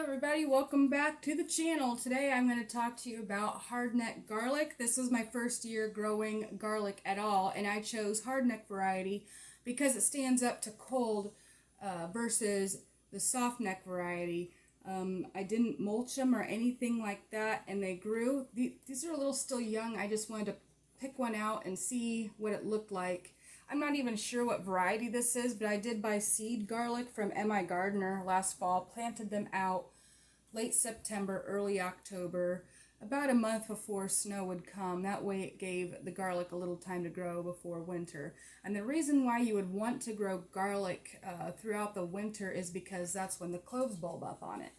Hello everybody, welcome back to the channel. Today I'm going to talk to you about hardneck garlic. This was my first year growing garlic at all, and I chose hardneck variety because it stands up to cold versus the softneck variety. I didn't mulch them or anything like that, and they grew. These are a little still young. I just wanted to pick one out and see what it looked like. I'm not even sure what variety this is, but I did buy seed garlic from MIGardener last fall, planted them out late September, early October, about a month before snow would come. That way it gave the garlic a little time to grow before winter. And the reason why you would want to grow garlic throughout the winter is because that's when the cloves bulb up on it.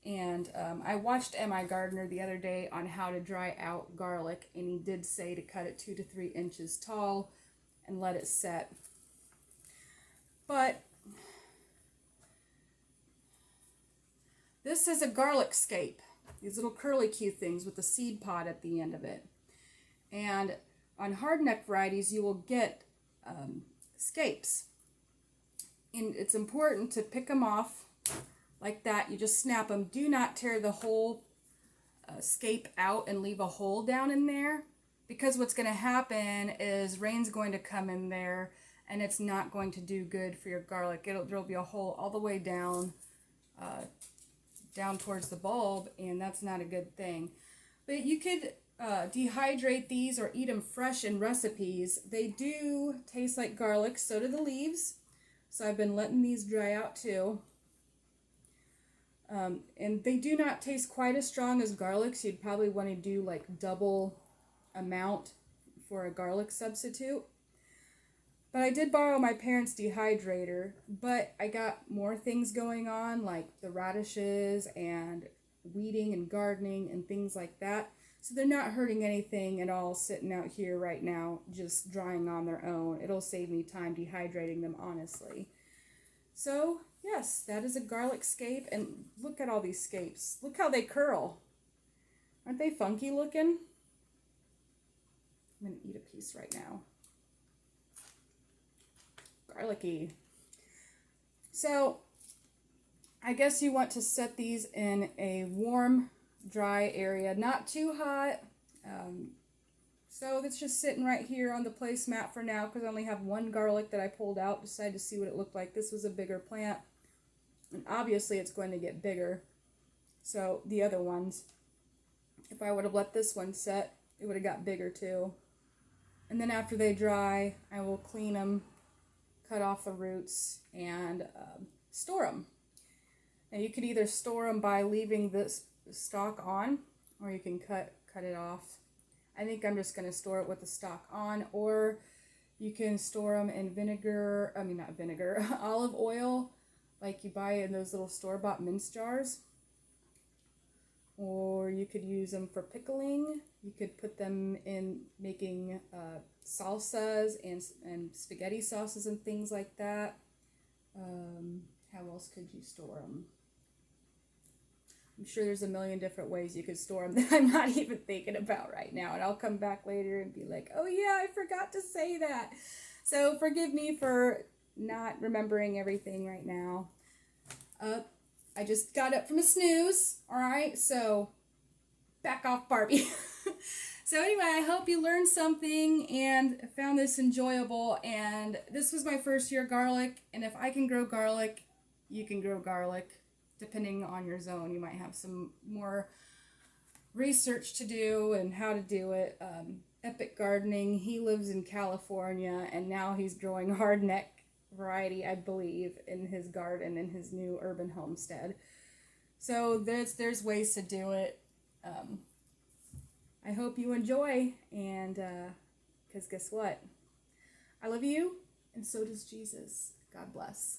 And I watched MIGardener the other day on how to dry out garlic, and he did say to cut it 2 to 3 inches tall and let it set. But this is a garlic scape, these little curly Q things with a seed pod at the end of it. And on hardneck varieties you will get scapes, and it's important to pick them off like that. You just snap them. Do not tear the whole scape out and leave a hole down in there, because what's going to happen is rain's going to come in there and it's not going to do good for your garlic. There'll be a hole all the way down towards the bulb, and that's not a good thing. But you could dehydrate these or eat them fresh in recipes. They do taste like garlic, so do the leaves. So I've been letting these dry out too. And they do not taste quite as strong as garlic, so you'd probably want to do like double amount for a garlic substitute. But I did borrow my parents' dehydrator, but I got more things going on like the radishes and weeding and gardening and things like that. So they're not hurting anything at all sitting out here right now just drying on their own. It'll save me time dehydrating them, honestly. So yes, that is a garlic scape, and look at all these scapes. Look how they curl. Aren't they funky looking? I'm going to eat a piece right now. Garlicky. So, I guess you want to set these in a warm, dry area. Not too hot. So, it's just sitting right here on the placemat for now, because I only have one garlic that I pulled out. Decided to see what it looked like. This was a bigger plant. And obviously, it's going to get bigger. So, the other ones, if I would have let this one set, it would have got bigger too. And then after they dry, I will clean them, cut off the roots, and store them. Now you could either store them by leaving this stalk on, or you can cut it off. I think I'm just going to store it with the stalk on, or you can store them in olive oil, like you buy in those little store-bought mince jars. Or you could use them for pickling. You could put them in making salsas and spaghetti sauces and things like that. How else could you store them? I'm sure there's a million different ways you could store them that I'm not even thinking about right now. And I'll come back later and be like, oh yeah, I forgot to say that. So forgive me for not remembering everything right now. I just got up from a snooze, alright, so back off, Barbie. So anyway, I hope you learned something and found this enjoyable, and this was my first year garlic, and if I can grow garlic, you can grow garlic, depending on your zone. You might have some more research to do and how to do it. Epic Gardening, he lives in California, and now he's growing hardneck variety, I believe, in his garden in his new urban homestead. So there's ways to do it. I hope you enjoy, and because guess what? I love you, and so does Jesus. God bless.